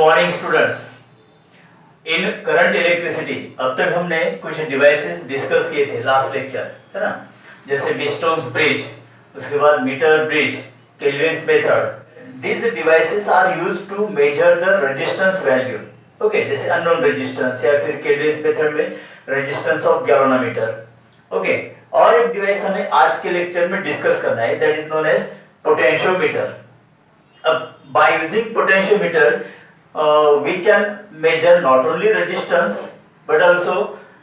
Morning students. In current electricity अब तक हमने कुछ डिवाइसेस डिस्कस किए थे लास्ट लेक्चर, है ना, जैसे विस्टोन्स ब्रिज, उसके बाद metre bridge, Kelvin's method. These devices are used to measure the resistance value, okay, जैसे अननोन रेजिस्टेंस या फिर केल्विन्स मेथड में रेजिस्टेंस ऑफ गैल्वेनोमीटर, ओके। और एक डिवाइस हमें आज के लेक्चर में डिस्कस करना है, that is known as potentiometer. अब by using potentiometer we can measure not only resistance but also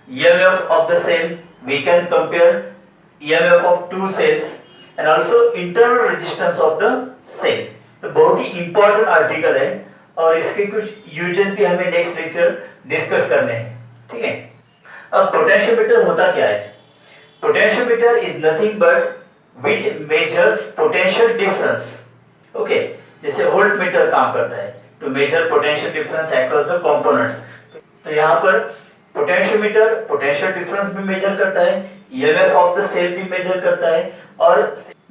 EMF of the cell. We can compare EMF of two cells and also internal resistance of the cell. तो बहुत ही important article है और इसके कुछ uses भी हमें next lecture discuss करने हैं, ठीक है। अब पोटेंशियोमीटर होता क्या है? Potentiometer is nothing but which measures potential difference, okay. जैसे वोल्ट मीटर काम करता है to measure potential difference across the components. तो यहाँ पर पोटेंशियोमीटर पोटेंशियल डिफरेंस भी मेजर करता है, ईएमएफ ऑफ द सेल भी मेजर करता है, और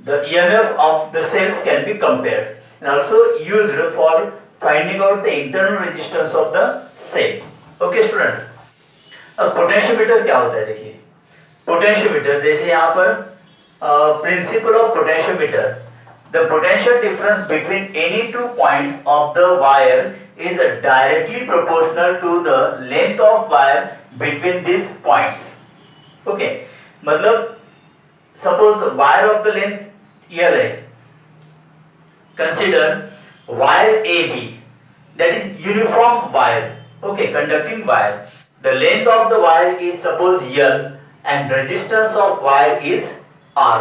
the EMF of the cells can be compared and also used for finding out the internal resistance of the cell, okay students. अब potentiometer क्या होता है? देखिए, पोटेंशियोमीटर जैसे यहाँ पर principal of potentiometer, the potential difference between any two points of the wire is directly proportional to the length of wire between these points, okay। मतलब suppose wire of the length L है, consider wire AB, that is uniform wire, okay, conducting wire. The length of the wire is suppose L and resistance of wire is R।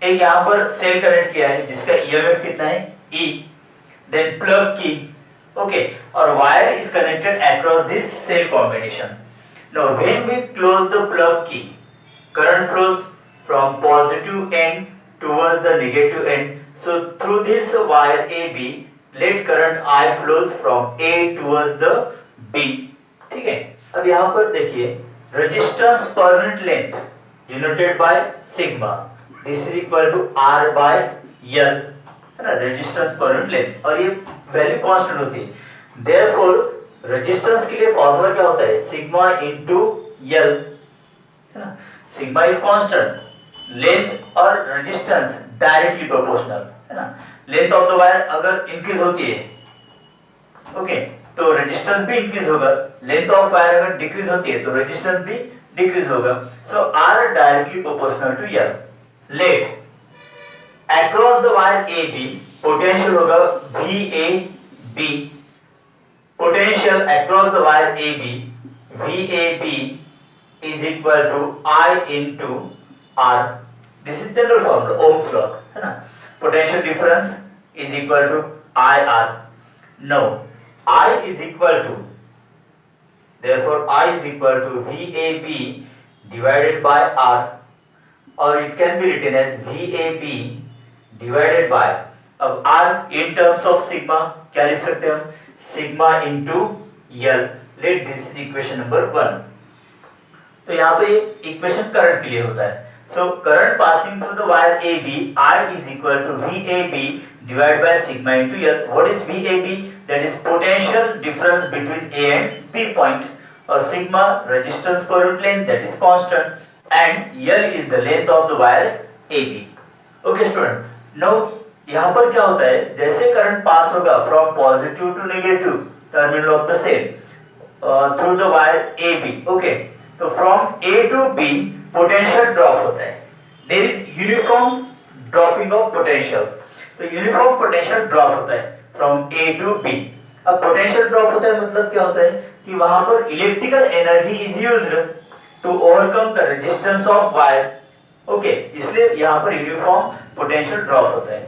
एक यहाँ पर cell connect किया है जिसका EMF कितना है E, then plug key, okay, और wire is connected across this cell combination. Now when we close the plug key, current flows from positive end towards the negative end, so through this wire AB let current I flows from A towards the B, ठीक है। अब यहाँ पर देखिए, resistance per unit length denoted by sigma, this is equal to R by L, है ना, resistance per unit length, और ये वैल्यू कांस्टेंट होती है। देयरफॉर रेजिस्टेंस के लिए फॉर्मूला क्या होता है? सिग्मा इनटू L, है ना। सिग्मा इज कांस्टेंट, लेंथ और रेजिस्टेंस डायरेक्टली प्रोपोर्शनल, है ना। लेंथ ऑफ द वायर अगर इंक्रीज होती है, ओके, तो रेजिस्टेंस भी इंक्रीज होगा। लेंथ ऑफ वायर अगर डिक्रीज होती है तो रेजिस्टेंस भी डिक्रीज होगा। So R directly proportional to L। Let across the wire AB potential होगा VAB, potential across the wire AB VAB is equal to I into R। This is general formula, ohms law, है ना। Potential difference is equal to IR। No, I is equal to, therefore I is equal to VAB divided by R, or it can be written as VAB divided by, अब R in terms of sigma क्या लिख सकते हैं हम? Sigma into L। let this is equation number 1। तो यहाँ पे equation current के लिए होता है। so current passing through the wire AB, I is equal to VAB divided by sigma into L। what is VAB? that is potential difference between A and B point, or sigma resistance per unit length, that is constant, and L is the length of the wire AB, okay student। now यहाँ पर क्या होता है? जैसे current pass होगा from positive to negative terminal of the cell through the wire AB, okay, तो from A to B potential drop होता है। There is uniform dropping of potential, तो यूनिफॉर्म पोटेंशियल ड्रॉप होता है फ्रॉम A टू B। अब potential drop होता है मतलब क्या होता है कि वहां पर electrical energy is used to overcome the resistance of wire, okay, इसलिए यहां पर यूनिफॉर्म पोटेंशियल ड्रॉप होता है।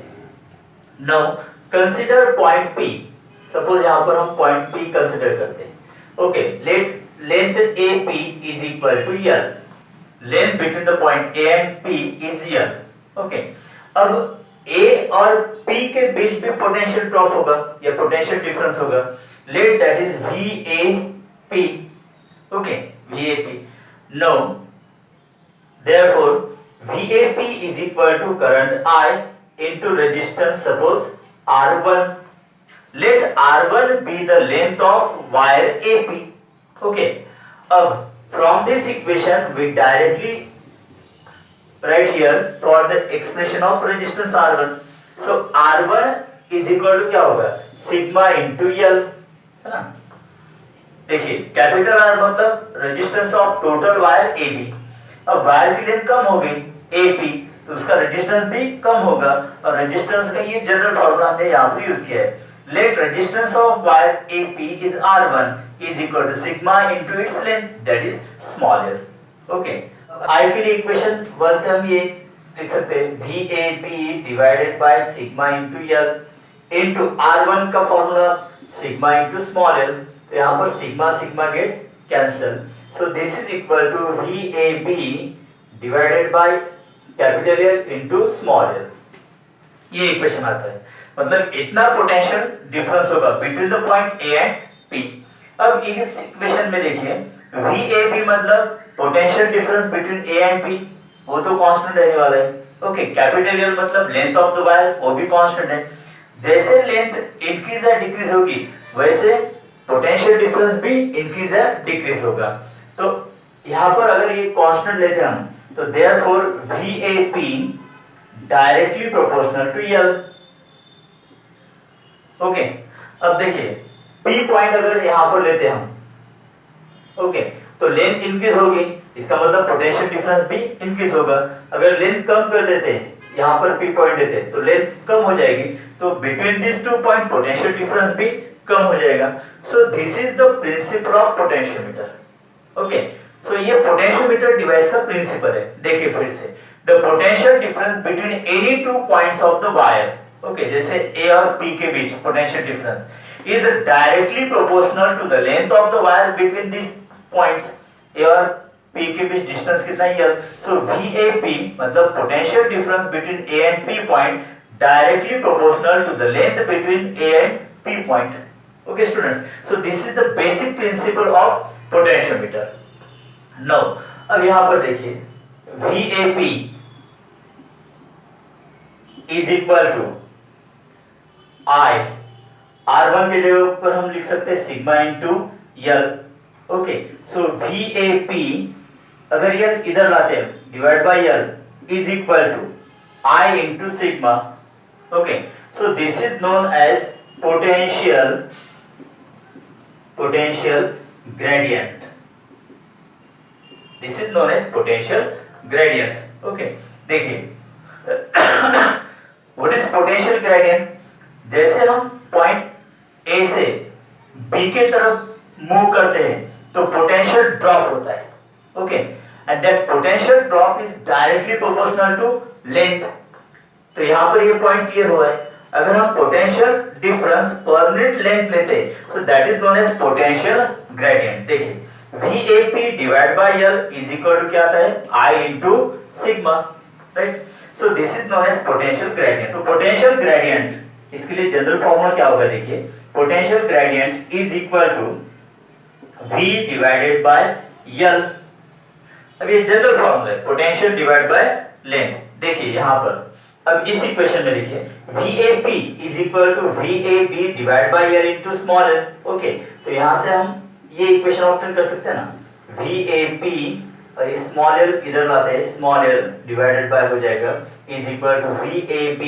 Now consider point P, suppose यहां पर हम पॉइंट P कंसीडर करते हैं, okay. Let length AP is equal to L, length between the point A and P is L, okay. अब A और P के बीच भी पोटेंशियल ड्रॉप होगा या पोटेंशियल डिफरेंस होगा, let that is VAP, okay, VAP। No, therefore VAP is equal to current I into resistance suppose R1, Let R1 be the length of wire AP. Okay. अब from this equation we directly write here for the expression of resistance R1. So R1 is equal to क्या होगा, sigma into L, है ना। देखिए capital R मतलब resistance of total wire AB। अब wire की length कम हो गई AP, तो उसका रेजिस्टेंस भी कम होगा, और रेजिस्टेंस का ये जनरल फॉर्मूला हमने यहाँ पर यूज किया है। Let resistance of wire AP is R1 is equal to sigma into its length that is small l। Okay, I के लिए इक्वेशन 1 से हम ये लिख सकते हैं VAP divided by sigma into L into R1 का formula sigma into small l, तो यहाँ पर sigma sigma get cancel, so this is equal to VAB divided by capital L into small l। ये इक्वेशन आता है, मतलब इतना potential difference होगा between the point A and P। अब इस इक्वेशन में देखिए VAB मतलब potential difference between A and P, वो तो कांस्टेंट रहने वाला है। ओके, कैपिटल L मतलब लेंथ ऑफ द वायर, वो भी कांस्टेंट है। जैसे लेंथ इंक्रीज या डिक्रीज होगी वैसे पोटेंशियल डिफरेंस भी इंक्रीज या डिक्रीज होगा। तो यहाँ पर अगर ये कांस्टेंट लेते हैं हम, तो therefore VAP directly proportional to L। Okay, अब देखिए P पॉइंट अगर यहाँ पर लेते हैं हम, ओके, तो लेंथ इंक्रीज होगी, इसका मतलब पोटेंशियल डिफरेंस भी इंक्रीज होगा। अगर लेंथ कम कर देते हैं, यहाँ पर P पॉइंट लेते हैं, तो लेंथ कम हो जाएगी, तो between this two point potential difference भी कम हो जाएगा। So this is the principle of potentiometer. Okay, so ये पोटेंशियोमीटर डिवाइस का प्रिंसिपल है। देखिए फिर से, the potential difference between any two points of the wire, okay, जैसे A और P के बीच potential difference is directly proportional to the length of the wire between these points। A और P के बीच डिस्टेंस कितना है L, so VAP मतलब potential difference between A and P point directly proportional to the length between A and P point। Okay students, so this is the basic principle of potentiometer। now अब यहाँ पर देखिए VAP is equal to I, R1 के जगह पर हम लिख सकते हैं sigma into L। Okay, so VAP अगर L इधर लाते हैं divide by L is equal to I into sigma. Okay, so this is known as potential gradient. This is known as potential gradient. Okay, देखिए what is potential gradient, जैसे हम point A से B के तरफ move करते हैं तो potential drop होता है। Okay, and that potential drop is directly proportional to length. तो यहां पर ये पॉइंट क्लियर हुआ है। अगर हम potential difference per unit length लेते हैं तो that is known as potential gradient. देखिए VAP divide by L is equal to क्या आता है I into sigma, right. So this is known as potential gradient. तो पोटेंशियल ग्रेडियंट, इसके लिए जनरल फॉर्मूला क्या होगा, देखिए potential gradient is equal to V divided by L। अब ये जनरल फॉर्मूला है, पोटेंशियल डिवाइड बाय लेंथ। देखिए यहां पर अब इस इक्वेशन में देखिए VAP is equal to VAB divide by L into small l। Okay, तो यहां से हम ये इक्वेशन ऑब्टेन कर सकते हैं ना, VAP और ये स्मॉल l इधर लाते हैं, स्मॉल l डिवाइडेड बाय हो जाएगा is equal to VAB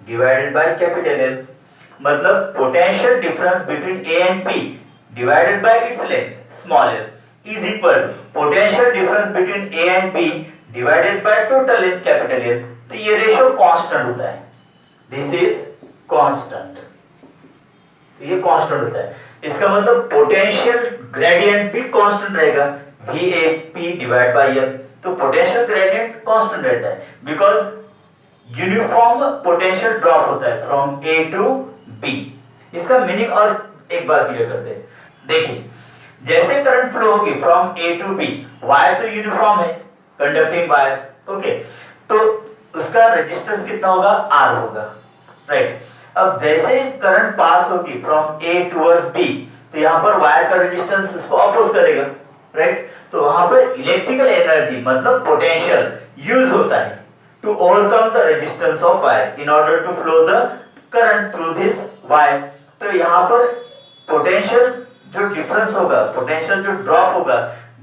divided by capital L। मतलब potential difference between A and P divided by its length small l is equal to potential difference between A and P divided by total length capital L। तो ये ratio constant होता है, this is constant, तो ये constant होता है। इसका मतलब पोटेंशियल ग्रेडियंट भी कांस्टेंट रहेगा VAP डिवाइड बाय L। तो पोटेंशियल ग्रेडियंट कांस्टेंट रहता है बिकॉज यूनिफॉर्म पोटेंशियल ड्रॉप होता है फ्रॉम A टू B। इसका मीनिंग और एक बार क्लियर करते हैं। देखिए जैसे करंट फ्लो होगी from A to B, wire तो यूनिफॉर्म है, कंडक्टिंग वायर, ओके, तो उसका रेजिस्टेंस कितना होगा R होगा, राइट। अब जैसे करंट पास होगी फ्रॉम A टुवर्ड्स B, तो यहाँ पर वायर का रेजिस्टेंस उसको अपोज करेगा, राइट। तो वहां पर इलेक्ट्रिकल एनर्जी मतलब पोटेंशियल यूज होता है to overcome the resistance of wire in order to flow the current through this wire। तो यहाँ पर पोटेंशियल जो डिफरेंस होगा, पोटेंशियल जो ड्रॉप होगा,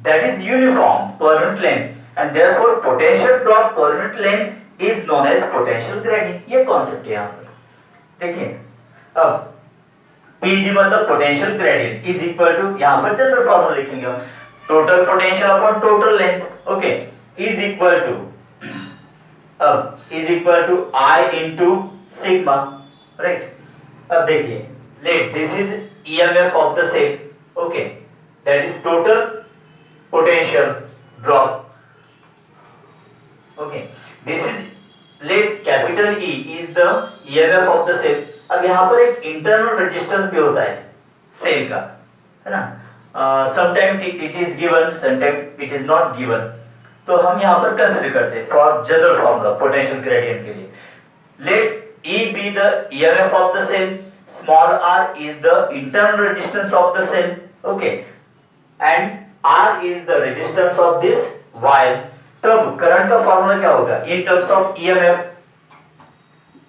that is uniform per unit length and therefore potential drop per unit length is known as potential gradient. ये concept है यहाँ पर। देखिए अब Pg मतलब potential gradient is equal to, यहाँ पर जनरल फॉर्मूला लिखेंगे हम, total potential upon total length, okay, is equal to, अब is equal to I into sigma, right. अब देखिए, let this is EMF of the cell, okay, that is total potential drop, okay, this is, let capital E is the EMF of the cell. अब यहाँ पर एक internal resistance भी होता है cell का, है ना, sometime it is given, sometime it is not given, तो हम यहाँ पर कंसीडर करते हैं for general formula potential gradient के लिए। Let E be the EMF of the cell, small r is the internal resistance of the cell, okay, and R is the resistance of this wire। तब current का formula क्या होगा in terms of EMF,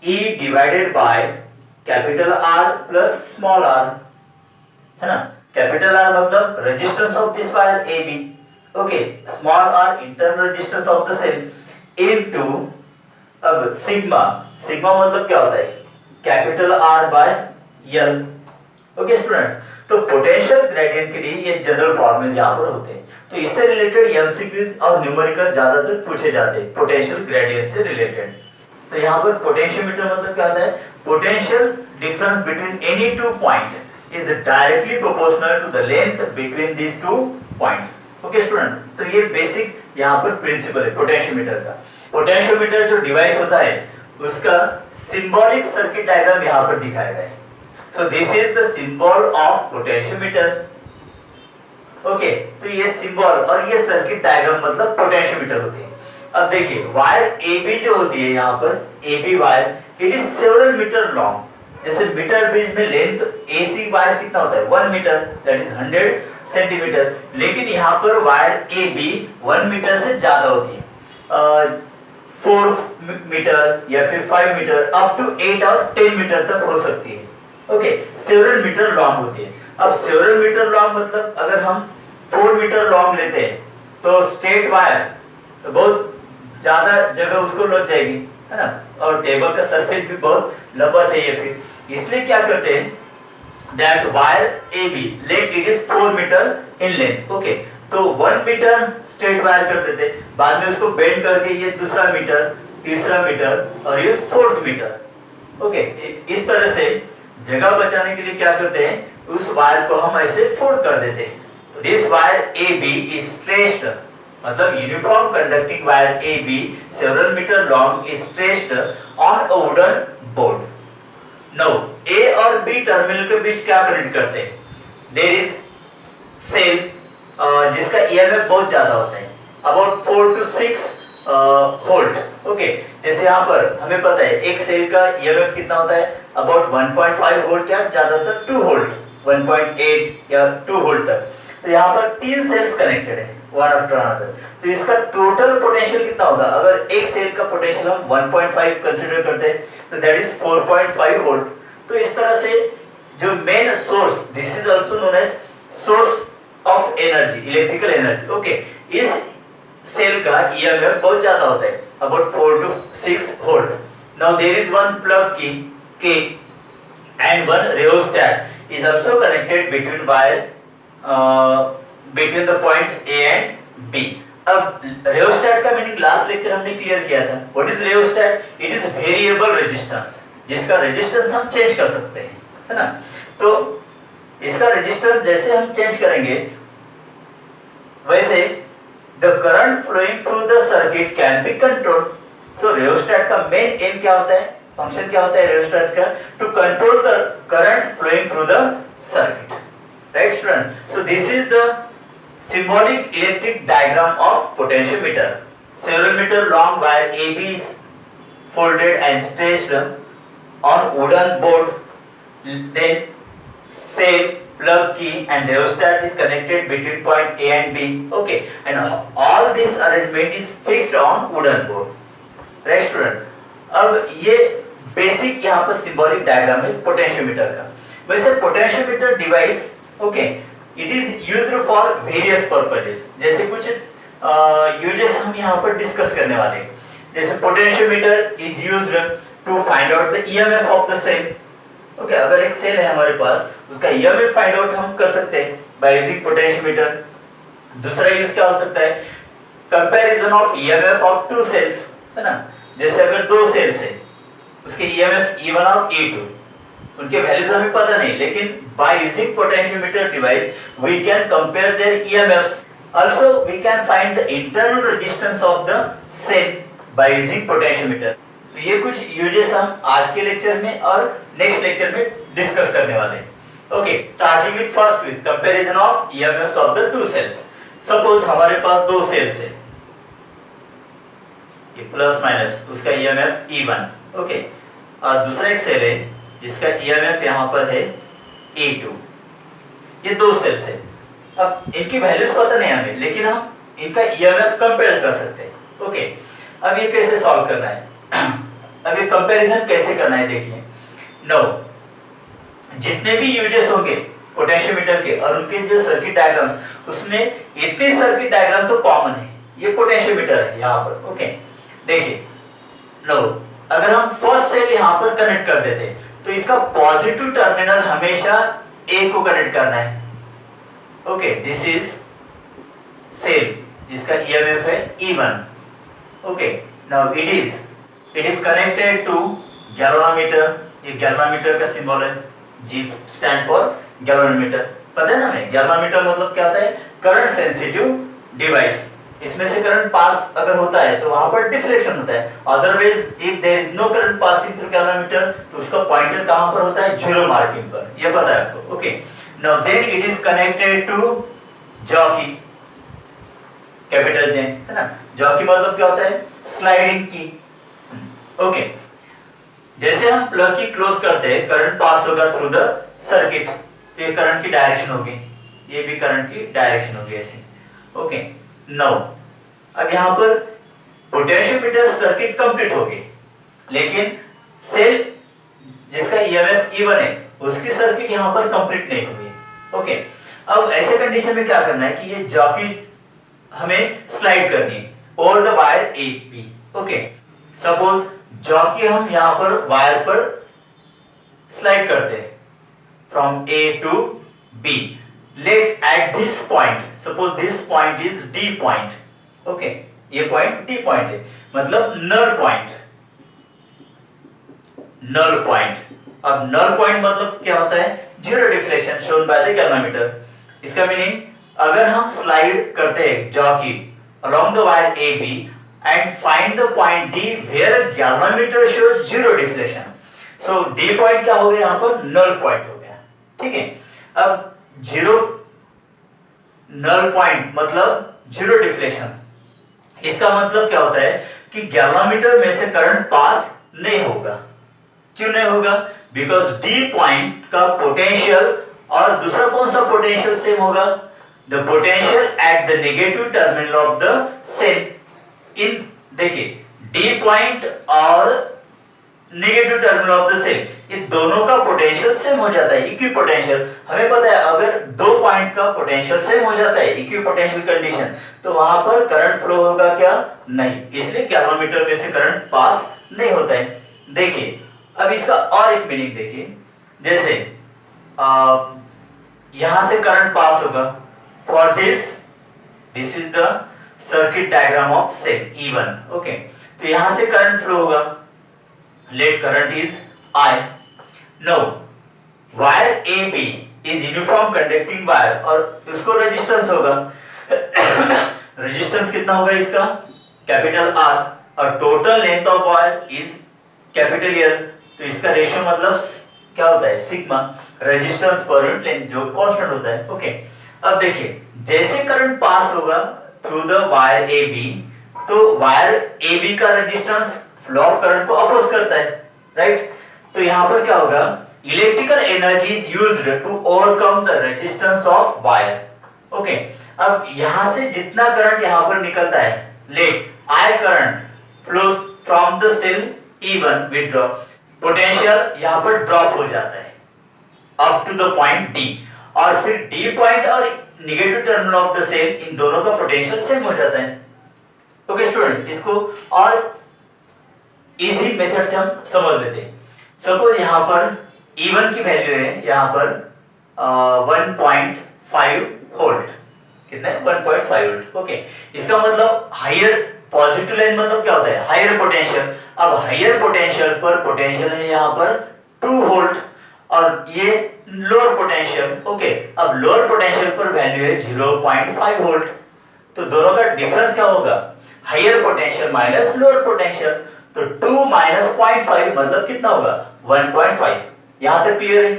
E divided by capital R plus small r, है ना, capital R मतलब resistance of this wire AB, okay, small r internal resistance of the cell into, अब sigma, sigma मतलब क्या होता है capital R by L, okay students. तो potential gradient के लिए ये जनरल फॉर्मूले यहाँ पर होते हैं, तो इससे रिलेटेड एमसीक्यूज और न्यूमेरिकल्स ज्यादातर पूछे जाते हैं पोटेंशियल ग्रेडियंट से रिलेटेड। तो यहाँ पर पोटेंशियोमीटर मतलब क्या होता है, potential difference between any two point is directly proportional to the length between these two points, okay student. तो ये बेसिक यहाँ पर प्रिंसिपल है पोटेंशियोमीटर का। पोटेंशियोमीटर जो डिवाइस होता है उसका सिंबॉलिक सर्किट डायग्राम यहाँ पर दिखाया गया है। सो this is the symbol of potentiometer, okay. तो ये सिंबल और ये सर्किट डायग्राम मतलब पोटेंशियोमीटर होते हैं। अब देखिए वायर AB जो होती है यहाँ पर AB wire, it is several meter long. जैसे मीटर ब्रिज में लेंथ AC वायर कितना होता है 1 मीटर, दैट इज 100 सेंटीमीटर, लेकिन यहाँ पर वायर AB 1 मीटर से ज्यादा होती है, 4 मीटर या फिर 5 मीटर अप टू 8 और 10 मीटर तक हो सकती है, ओके, सेवरल मीटर लॉन्ग होती है। अब सेवरल मीटर लॉन्ग मतलब अगर हम 4 मीटर लॉन्ग लेते हैं तो स्ट्रेट वायर तो बहुत ज्यादा जगह उसको लग जाएगी, है ना, और टेबल का सरफेस भी बहुत लंबा चाहिए फिर, इसलिए क्या करते हैं that wire AB let it is 4 meter in length, okay, तो 1 मीटर स्ट्रेट वायर कर देते, बाद में उसको बेंड करके ये दूसरा मीटर, तीसरा मीटर और ये 4th मीटर, ओके। इस तरह से जगह बचाने के लिए क्या करते हैं, उस वायर को हम ऐसे फोल्ड कर देते हैं। तो this wire AB is stretched, मतलब uniform conducting wire AB several meter long is stretched on a wooden board. Now A और B टर्मिनल के बीच क्या कनेक्ट करते हैं, there is cell जिसका EMF बहुत ज्यादा होता है about 4 to 6 वोल्ट, ओके। जैसे यहाँ पर हमें पता है एक सेल का EMF कितना होता है about 1.5 वोल्ट या ज्यादातर 2 वोल्ट, 1.8 या 2 वोल्ट तक। तो यहाँ पर 3 सेल्स कनेक्टेड है वन आफ्टर अनदर, तो इसका टोटल पोटेंशियल कितना होगा, अगर एक सेल का पोटेंशियल हम 1.5 कंसीडर करते हैं तो दैट इज 4.5 वोल्ट। तो इस तरह से जो main source, this is also known as source of energy, electrical energy, okay, इस सेल का EMF बहुत ज्यादा होता है about 4 to 6 volt. Now there is one plug key K and one rheostat is also connected between wire between the points A and B। अब rheostat का meaning last lecture हमने clear किया था। What is rheostat? It is variable resistance, जिसका resistance हम change कर सकते हैं, है ना। तो इसका रेजिस्टेंस जैसे हम चेंज करेंगे वैसे the current flowing through the circuit can be controlled. So rheostat का मेन एम क्या होता है, फंक्शन क्या होता है rheostat का, to control the current flowing through the circuit, right student? So this is the symbolic electric diagram of potentiometer. Several meter long wire AB is folded and stretched on wooden board, then cell, plug key and rheostat is connected between point A and B, okay, and all this arrangement is fixed on wooden board, right student? अब ये basic यहाँ पर symbolic diagram है potentiometer का। वैसे potentiometer device okay it is used for various purposes. जैसे कुछ uses हम यहाँ पर डिस्कस करने वाले हैं। जैसे potentiometer is used to find out the EMF of the cell. Okay अगर एक सेल है हमारे पास उसका ईएमएफ फाइंड आउट हम कर सकते हैं बाय यूजिंग पोटेंशियोमीटर। दूसरा यूज क्या हो सकता है, comparison of EMF of two cells, है ना। जैसे अगर दो सेल्स है उसके ईएमएफ E1 और E2 उनके वैल्यूज हमें पता नहीं, लेकिन by using potentiometer device we can compare their EMFs. Also we can find the internal resistance of the cell by using potentiometer. तो ये कुछ यूजेस हम आज के लेक्चर में और नेक्स्ट लेक्चर में डिस्कस करने वाले हैं। Okay starting with first use comparison of EMFs of the two cells. Suppose हमारे पास दो सेल्स है, ये प्लस माइनस, उसका ईएमएफ E1 ओके, और दूसरा एक सेल है जिसका ईएमएफ यहाँ पर है E2। ये दो सेल्स है। अब इनकी वैल्यूज पता नहीं हमें, लेकिन हम इनका ईएमएफ कंपेयर कर सकते हैं। ओके अब ये कैसे सॉल्व करना है अब ये कंपैरिजन कैसे करना है देखिए। नो जितने भी यूजेस होंगे पोटेंशियोमीटर के और उनके जो सर्किट डायग्राम्स, उसमें इतने सर्किट डायग्राम तो कॉमन है। ये पोटेंशियोमीटर है यहाँ पर। ओके देखिए लो अगर हम फर्स्ट सेल यहाँ पर कनेक्ट कर देते तो इसका पॉजिटिव टर्मिनल हमेशा A को कनेक्ट करना है। ओके दिस इज सेल जिसका ईएमएफ है E1। Okay now it is connected to galvanometer. ये गैल्वेनोमीटर का सिंबल है, G स्टैंड फॉर गैल्वेनोमीटर। पता है ना हमें गैल्वेनोमीटर मतलब क्या होता है, करंट सेंसिटिव डिवाइस। इसमें से करंट पास अगर होता है तो वहां पर डिफ्लेक्शन होता है। Otherwise if there is no current passing through galvanometer तो उसका पॉइंटर कहां पर होता है, जीरो मार्किंग पर। ये पता है आपको। Okay now then it is connected to jockey, capital J, है ना। जॉकी मतलब क्या होता है, स्लाइडिंग की। ओके जैसे हम प्लग की क्लोज करते हैं करंट पास होगा थ्रू द सर्किट, तो ये करंट की डायरेक्शन होगी, ये भी करंट की डायरेक्शन होगी ऐसी। ओके नाउ अब यहाँ पर पोटेंशियोमीटर सर्किट कंप्लीट हो गई, लेकिन सेल जिसका ईएमएफ E1 है उसकी सर्किट यहाँ पर कंप्लीट नहीं हुई। ओके अब ऐसे कंडीशन में क्या करना है कि ये जॉकी हमें स्लाइड करनी है over the wire AB। Okay suppose jockey हम यहाँ पर वायर पर स्लाइड करते हैं from A to B। Let at this point, suppose this point is D point, okay, ये point D point है, मतलब null point, null point। अब null point मतलब क्या होता है, zero deflection shown by the galvanometer। इसका मीनिंग अगर हम स्लाइड करते हैं jockey along the wire AB and find the point D where galvanometer shows zero deflection, so D point क्या हो गया यहाँ पर, null point हो गया। ठीक है, अब जीरो नल पॉइंट मतलब जीरो डिफ्लेक्शन। इसका मतलब क्या होता है कि गैल्वेनोमीटर में से करंट पास नहीं होगा। क्यों नहीं होगा, बिकॉज डी पॉइंट का पोटेंशियल और दूसरा कौन सा पोटेंशियल सेम होगा, the potential at the negative terminal of the cell. इन देखिए डी पॉइंट और negative terminal of the cell, ये दोनों का पोटेंशियल सेम हो जाता है, इक्वी पोटेंशियल। हमें पता है अगर दो पॉइंट का पोटेंशियल सेम हो जाता है, इक्वी पोटेंशियल कंडीशन, तो वहां पर करंट फ्लो होगा क्या, नहीं। इसलिए गैल्वेनोमीटर में से करंट पास नहीं होता है। देखिए अब इसका और एक मीनिंग देखिए, जैसे यहां से करंट पास होगा for this is the circuit diagram of cell E1। Okay तो यहां से करंट फ्लो होगा, let current is I। now wire AB is uniform conducting wire और उसको रेजिस्टेंस होगा रेजिस्टेंस कितना होगा इसका, कैपिटल R, और total length of wire is capital L। तो इसका रेशियो मतलब क्या होता है, sigma, resistance per unit length जो कांस्टेंट होता है। ओके अब देखिए जैसे करंट पास होगा थ्रू द वायर AB, तो वायर AB का रेजिस्टेंस फ्लो ऑफ करंट को अपोज करता है, राइट। तो यहां पर क्या होगा, electrical energy is used to overcome the resistance of wire. Okay अब यहां से जितना करंट यहां पर निकलता है, let I current flows from the cell E1 with drop, potential यहां पर ड्रॉप हो जाता है। Up to the point D, और फिर डी पॉइंट और negative terminal of the cell इन दोनों का पोटेंशियल सेम हो जाता है। ओके स्टूडेंट, इसको और इजी मेथड से हम समझ लेते हैं। सपोज यहाँ पर E1 की वैल्यू है यहाँ पर 1.5 वोल्ट, कितना है 1.5 वोल्ट। ओके, इसका मतलब हायर पॉजिटिव लाइन मतलब क्या होता है, हायर पोटेंशियल। अब हायर पोटेंशियल पर पोटेंशियल है यहाँ पर 2 वोल्ट और ये लोअर पोटेंशियल। ओके, अब लोअर पोटेंशियल पर वैल्यू है 0.5 वोल्ट, तो दोनों का डिफरेंस क्या होगा, higher potential minus lower potential, तो 2 माइनस 0.5 मतलब कितना होगा 1.5। यहां तक क्लियर है?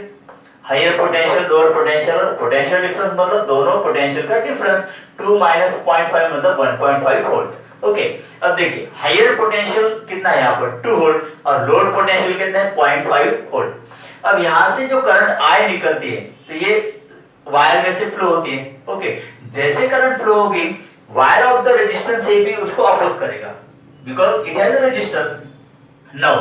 हायर पोटेंशियल लोअर पोटेंशियल और पोटेंशियल डिफरेंस मतलब दोनों पोटेंशियल का डिफरेंस, 2 माइनस 0.5 मतलब 1.5 वोल्ट। ओके, अब देखिए हायर पोटेंशियल कितना है यहाँ पर 2 वोल्ट और लोअर पोटेंशियल कितना है 0.5 वोल्ट। अब यहाँ से जो करंट आई निकलती है तो ये वायर में से फ्लो होती है। ओके, जैसे करंट फ्लो होगी वायर ऑफ द रेजिस्टेंस ए भी उसको अपोज करेगा because it has a resistance. Now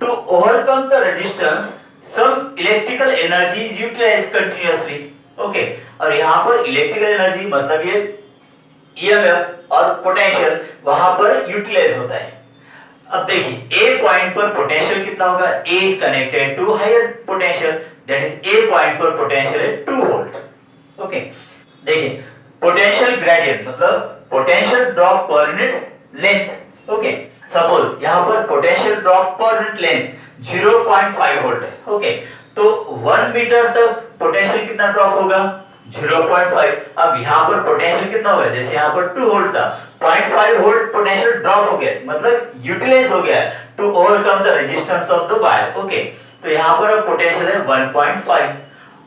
to overcome the resistance some electrical energy is utilized continuously. Okay, और यहाँ पर इलेक्ट्रिकल एनर्जी मतलब ये EMF और पोटेंशियल वहां पर यूटिलाइज होता है। अब देखिए A पॉइंट पर पोटेंशियल कितना होगा, A is connected to higher potential, that is A point पर पोटेंशियल है 2 वोल्ट। ओके, देखिए पोटेंशियल ग्रेडियंट मतलब potential drop per unit length. Okay, suppose यहाँ पर potential drop per unit length 0.5 volt है। ओके, तो 1 मीटर तक पोटेंशियल कितना ड्रॉप होगा 0.5। अब यहाँ पर पोटेंशियल कितना होगा, जैसे यहाँ पर 2 वोल्ट था 0.5 वोल्ट पोटेंशियल ड्रॉप हो गया मतलब यूटिलाइज हो गया to overcome the resistance of the wire. Okay, तो यहाँ पर अब पोटेंशियल है 1.5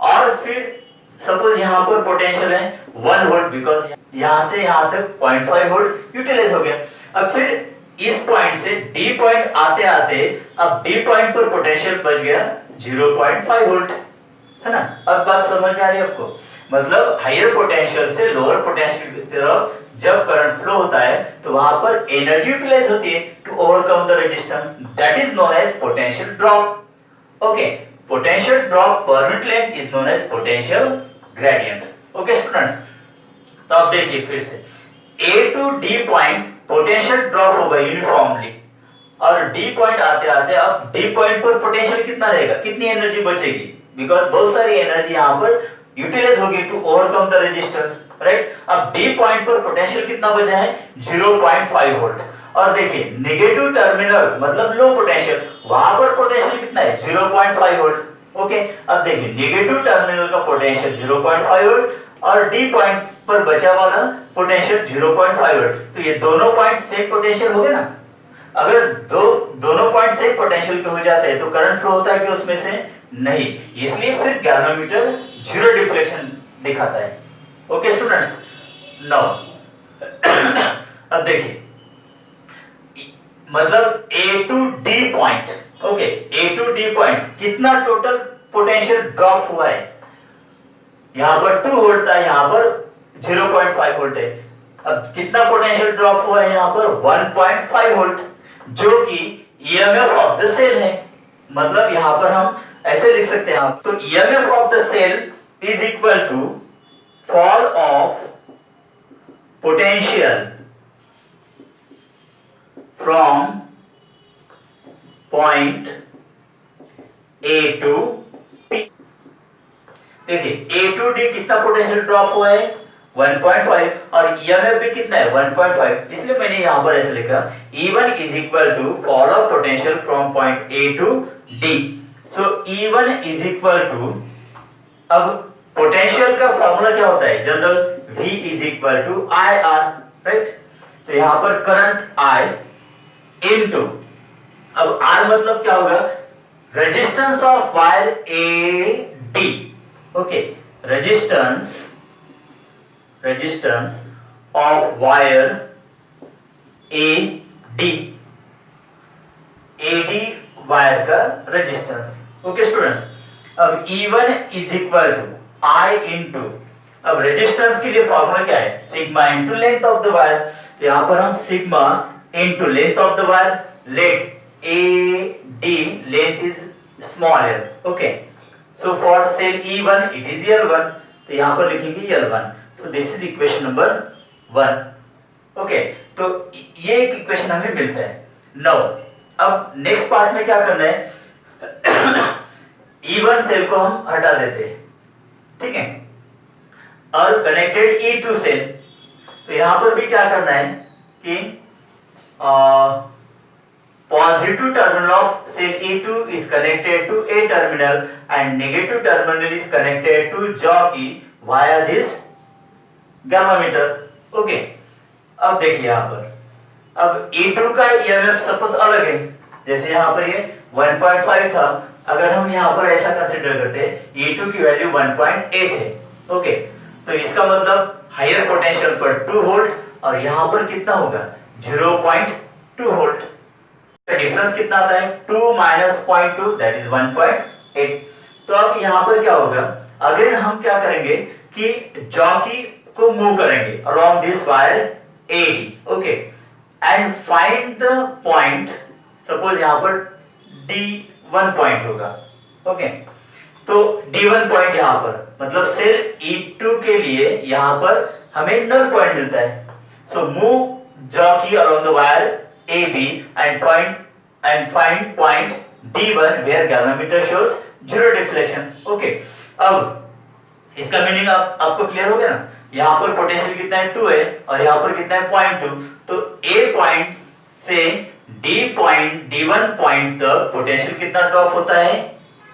और फिर सपोज यहाँ पर पोटेंशियल है 1 वोल्ट बिकॉज यहाँ से यहाँ तक 0.5 वोल्ट यूटिलाइज हो गया। अब फिर इस पॉइंट से डी पॉइंट आते आते अब डी पॉइंट पर पोटेंशियल बच गया 0.5 वोल्ट, है ना। अब बात समझ में आ रही है आपको, मतलब हायर पोटेंशियल से लोअर पोटेंशियल की तरफ जब करंट फ्लो होता है तो वहां पर एनर्जी यूटिलाइज होती है to overcome the resistance, that is known as potential drop. Okay, potential drop per unit length is known as potential gradient. Okay students, तो अब देखिए फिर से A to D point potential drop होगा uniformly और D point आते आते अब D पॉइंट पर पोटेंशियल कितना रहेगा, कितनी एनर्जी बचेगी, बिकॉज बहुत सारी एनर्जी यहाँ पर यूटिलाइज होगी to overcome the resistance, right. अब D पॉइंट पर पोटेंशियल कितना बचा है 0.5 वोल्ट और देखिए नेगेटिव टर्मिनल मतलब लो पोटेंशियल वहां पर पोटेंशियल कितना है 0.5 वोल्ट। ओके, अब देखिए नेगेटिव टर्मिनल का पोटेंशियल 0.5 वोल्ट और डी पॉइंट पर बचा वाला पोटेंशियल 0.5 वोल्ट, तो ये दोनों पॉइंट सेम पोटेंशियल हो गए ना। अगर दोनों पॉइंट सेम पोटेंशियल के हो जाते हैं तो करंट फ्लो होता है कि उसमें से नहीं, इसलिए फिर गैल्वेनोमीटर जीरो डिफ्लेक्शन दिखाता है। ओके स्टूडेंट्स, नाउ अब देखिए मतलब A to D point, okay A to D point कितना टोटल पोटेंशियल ड्रॉप हुआ है, यहां पर 2 वोल्ट था यहाँ पर 0.5 वोल्ट है। अब कितना पोटेंशियल ड्रॉप हुआ है यहाँ पर 1.5 वोल्ट जो कि EMF ऑफ द सेल है। मतलब यहां पर हम ऐसे लिख सकते हैं तो EMF of the cell is equal to fall of potential from point A to P। देखिए A टू D कितना पोटेंशियल ड्रॉप हुआ है 1.5 और EMF भी कितना है 1.5, इसलिए मैंने यहां पर ऐसे लिखा E1 is equal to fall of potential from point A to D। So E1 is equal to, अब पोटेंशियल का फॉर्मूला क्या होता है general, V is equal to IR, right. तो यहां पर करंट I इनटू, अब R मतलब क्या होगा resistance of wire AD। Okay, resistance of wire AD wire का रेजिस्टेंस। ओके स्टूडेंट्स, अब E1 is equal to I into, अब रेजिस्टेंस के लिए फॉर्मूला क्या है sigma into length of the wire, तो यहां पर हम sigma into length of the wire, let AD length is small l, okay So for cell E1 it is L1, तो यहाँ पर लिखेंगे L1. So this is equation number 1. Okay, तो ये एक इक्वेशन हमें मिलता है. नाउ अब नेक्स्ट पार्ट में क्या करना है, E1 सेल को हम हटा देते हैं, ठीक है, और कनेक्टेड E2 सेल. तो यहां पर भी क्या करना है कि positive terminal of cell E2 is connected to A terminal and negative terminal is connected to jockey via this galvanometer. Okay, अब देखिए यहां पर, अब E2 का EMF सपोज अलग है, जैसे यहां पर ये 1.5 था, अगर हम यहां पर ऐसा कंसीडर करते हैं E2 की वैल्यू 1.8 है. ओके, तो इसका मतलब हायर पोटेंशियल पर 2 वोल्ट और यहां पर कितना होगा 0.2 वोल्ट. का डिफरेंस कितना आता है 2 माइनस 0.2 दैट इज 1.8. तो अब यहां पर क्या होगा, अगेन हम क्या करेंगे कि जॉकी को मूव करेंगे along this wire AD. Okay, and find the point, suppose यहां पर D1 पॉइंट होगा. ओके, तो D1 पॉइंट यहां पर मतलब सेल E2 के लिए यहां पर हमें नल पॉइंट मिलता है. So move jockey along the wire AB and find point D1 where galvanometer shows zero deflection. Okay, अब इसका मीनिंग आपको क्लियर हो गया ना. यहां पर पोटेंशियल कितना है 2 है और यहां पर कितना है 0.2. तो A पॉइंट से D1 पॉइंट तक पोटेंशियल कितना ड्रॉप होता है,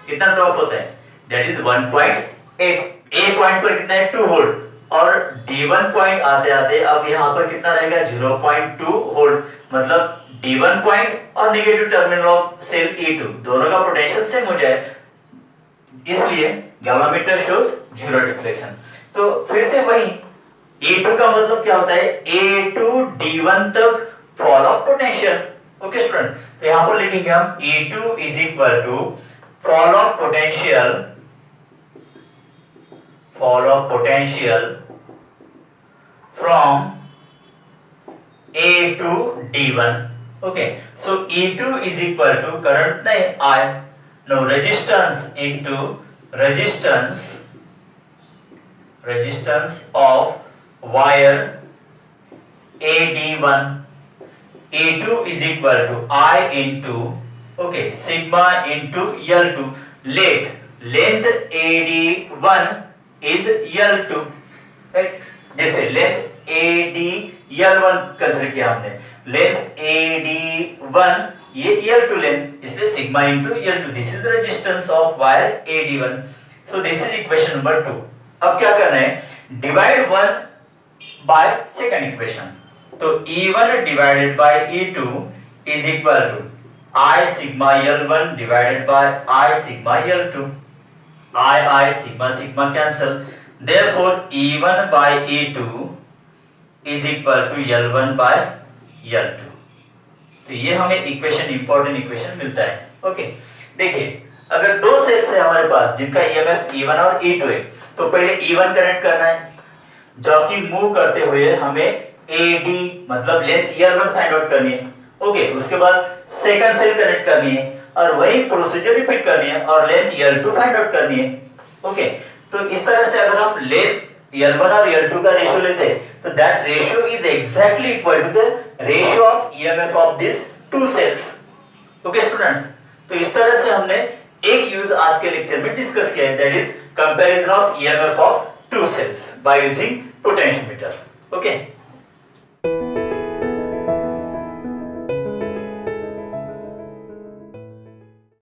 कितना ड्रॉप होता है, दैट इज 1.8. A पॉइंट पर कितना है 2 वोल्ट और D1 पॉइंट आते आते अब यहां पर कितना रहेगा 0.2 वोल्ट. मतलब D1 पॉइंट और negative terminal of cell E2 दोनों का पोटेंशियल सेम हो जाए, इसलिए गामामीटर शोज जीरो डिफ्लेक्शन. तो फिर से वही E2 का मतलब क्या होता है A to D1 तक fall of potential. Okay student, तो यहां पर लिखेंगे हम E2 is equal to fall of potential from A to D1. Okay, so E2 is equal to current नहीं I, no resistance into resistance of wire AD1. E2 is equal to I into okay sigma into L2. Length AD1 is L2, right? जैसे length AD L1 consider किया हमने, length AD1 ये L2 length, इसलिए sigma into L2. This is the resistance of wire AD1. So this is equation number 2. अब क्या करना है, divide 1 by second equation. तो E1 divided by E2 is equal to I sigma L1 divided by I sigma L2. I sigma cancel, therefore E1 by E2 is equal to L1 by L2. तो ये हमें equation, important equation मिलता है. Okay, देखिए अगर दो cells है हमारे पास जिनका EMF E1 और E2 है, तो पहले E1 कनेक्ट करना है, जो कि मूव करते हुए हमें AD मतलब लेंथ L1 फाइंड आउट करनी है. ओके, उसके बाद सेकंड सेल कनेक्ट करनी है और वही प्रोसीजर रिपीट करनी है और लेंथ L2 फाइंड आउट करनी है. ओके, तो इस तरह से अगर हम लेंथ L1 और L2 का रेशियो लेते हैं तो that ratio is exactly equal to the ratio of EMF of this to sales. Okay students, तो इस तरह से हमने एक यूज आज के लेक्चर में डिस्कस किया है, that is comparison of EMF of two cells by using potentiometer. Okay.